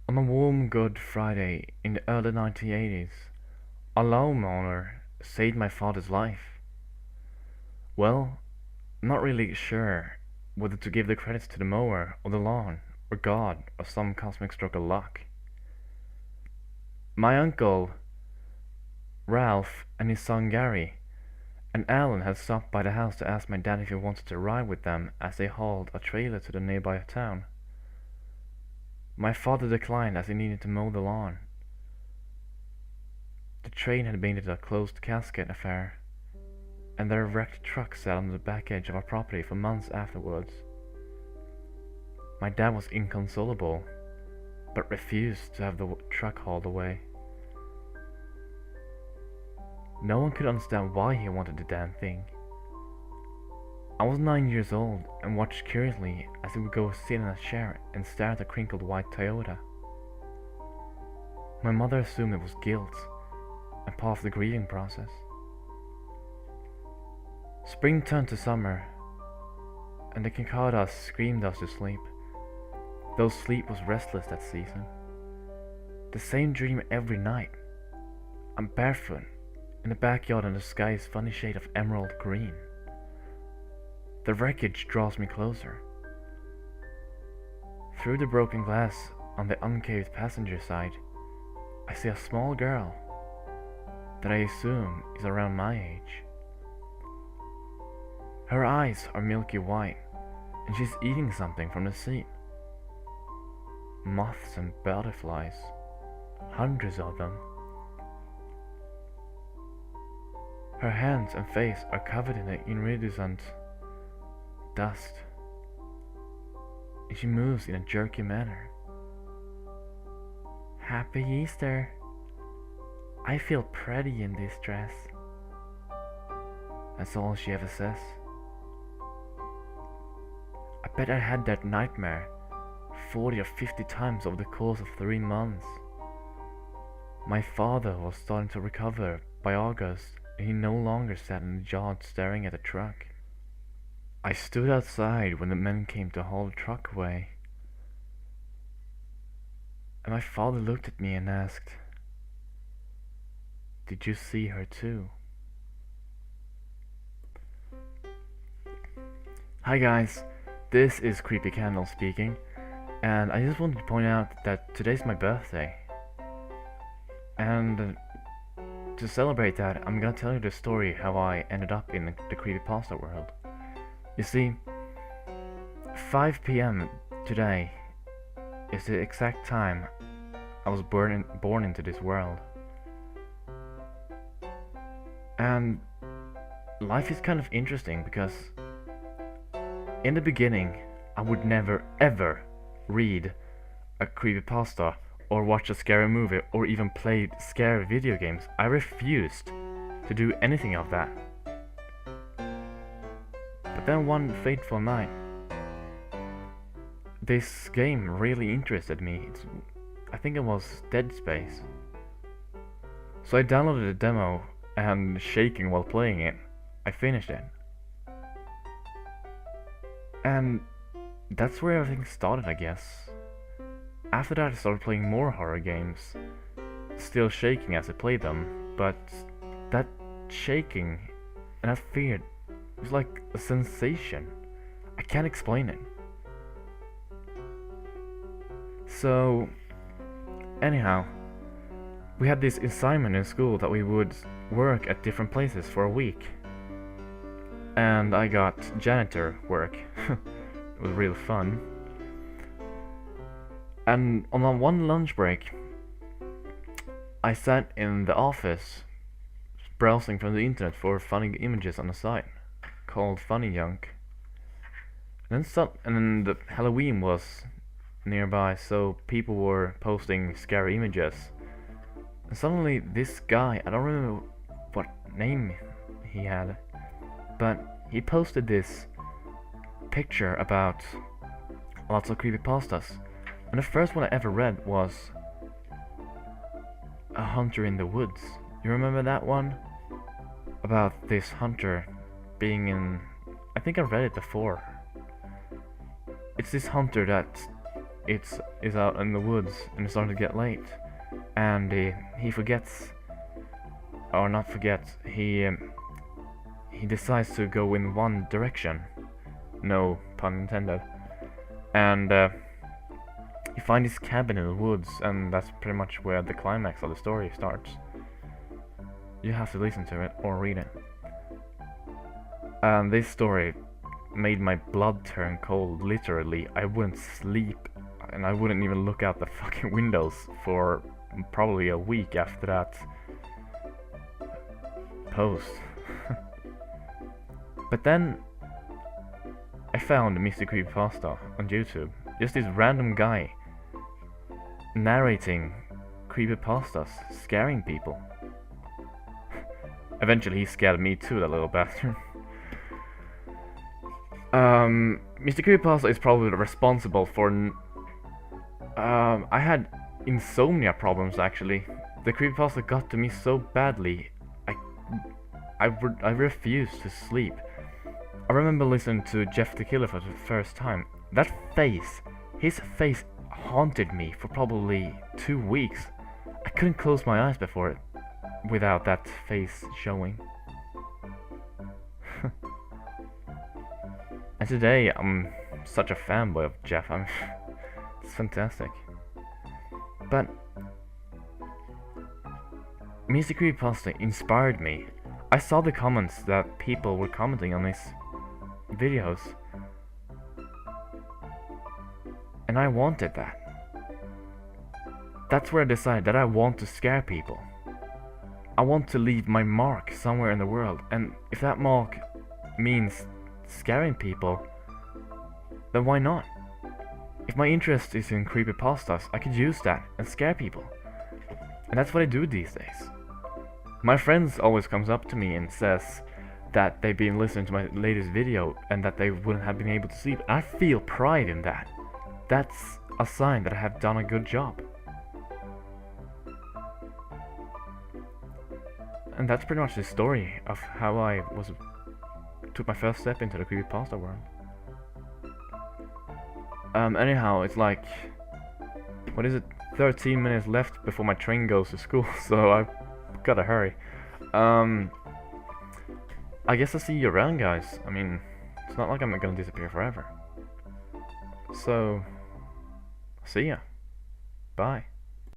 On a warm Good Friday in the early 1980s, a lawnmower saved my father's life. Well, I'm not really sure whether to give the credits to the mower or the lawn or God or some cosmic stroke of luck. My uncle Ralph and his son Gary and Alan had stopped by the house to ask my dad if he wanted to ride with them as they hauled a trailer to the nearby town. My father declined as he needed to mow the lawn. The train had been a closed casket affair, and their wrecked truck sat on the back edge of our property for months afterwards. My dad was inconsolable, but refused to have the truck hauled away. No one could understand why he wanted the damn thing. I was 9 years old and watched curiously as he would go sit in a chair and stare at a crinkled white Toyota. My mother assumed it was guilt and part of the grieving process. Spring turned to summer, and the cicadas screamed us to sleep, though sleep was restless that season. The same dream every night. I'm barefoot in the backyard and the sky's funny shade of emerald green. The wreckage draws me closer. Through the broken glass on the uncaved passenger side, I see a small girl that I assume is around my age. Her eyes are milky white, and she's eating something from the seat. Moths and butterflies, hundreds of them. Her hands and face are covered in the iridescent dust, and she moves in a jerky manner. Happy Easter! I feel pretty in this dress. That's all she ever says. I bet I had that nightmare 40 or 50 times over the course of 3 months. My father was starting to recover by August, and he no longer sat in the yard staring at the truck. I stood outside when the men came to haul the truck away, and my father looked at me and asked, "Did you see her too?" Hi guys, this is Creepycandle speaking, and I just wanted to point out that today's my birthday. And to celebrate that, I'm gonna tell you the story how I ended up in the creepypasta world. You see, 5 p.m. today is the exact time I was born into this world. And life is kind of interesting because in the beginning, I would never ever read a creepypasta or watch a scary movie or even play scary video games. I refused to do anything of that. But then one fateful night, this game really interested me. I think it was Dead Space. So I downloaded the demo, and shaking while playing it, I finished it. And that's where everything started, I guess. After that I started playing more horror games, still shaking as I played them, but that shaking and that fear was like a sensation. I can't explain it. So, anyhow, we had this assignment in school that we would work at different places for a week. And I got janitor work. It was really fun. And on one lunch break, I sat in the office browsing from the internet for funny images on a site called Funny Junk. And then the Halloween was nearby, so people were posting scary images. And suddenly this guy, I don't remember what name he had, but he posted this picture about lots of creepypastas. And the first one I ever read was A Hunter in the Woods. You remember that one? About this hunter being in... I think I read it before. It's this hunter that is out in the woods and it's starting to get late, and he forgets, or not forgets, he decides to go in one direction, no pun intended, and you find his cabin in the woods, and that's pretty much where the climax of the story starts. You have to listen to it or read it. And this story made my blood turn cold, literally. I wouldn't sleep, and I wouldn't even look out the fucking windows for probably a week after that post. But then I found Mr. Creepypasta on YouTube. Just this random guy narrating creepypastas, scaring people. Eventually he scared me too, that little bastard. Mr. Creepypasta is probably responsible for... I had insomnia problems, actually. The creepypasta got to me so badly, I refused to sleep. I remember listening to Jeff the Killer for the first time. That face, his face haunted me for probably 2 weeks. I couldn't close my eyes before it without that face showing. And today I'm such a fanboy of Jeff. It's fantastic. But Mr. Creepypasta inspired me. I saw the comments that people were commenting on his videos, and I wanted that. That's where I decided that I want to scare people. I want to leave my mark somewhere in the world, and if that mark means scaring people, then why not? If my interest is in creepypastas, I could use that and scare people. And that's what I do these days. My friends always comes up to me and says that they've been listening to my latest video and that they wouldn't have been able to sleep. I feel pride in that. That's a sign that I have done a good job. And that's pretty much the story of how I took my first step into the creepypasta world. Anyhow, it's like, what is it, 13 minutes left before my train goes to school, so I've gotta hurry. I guess I'll see you around, guys. I mean, it's not like I'm gonna disappear forever. So, see ya. Bye.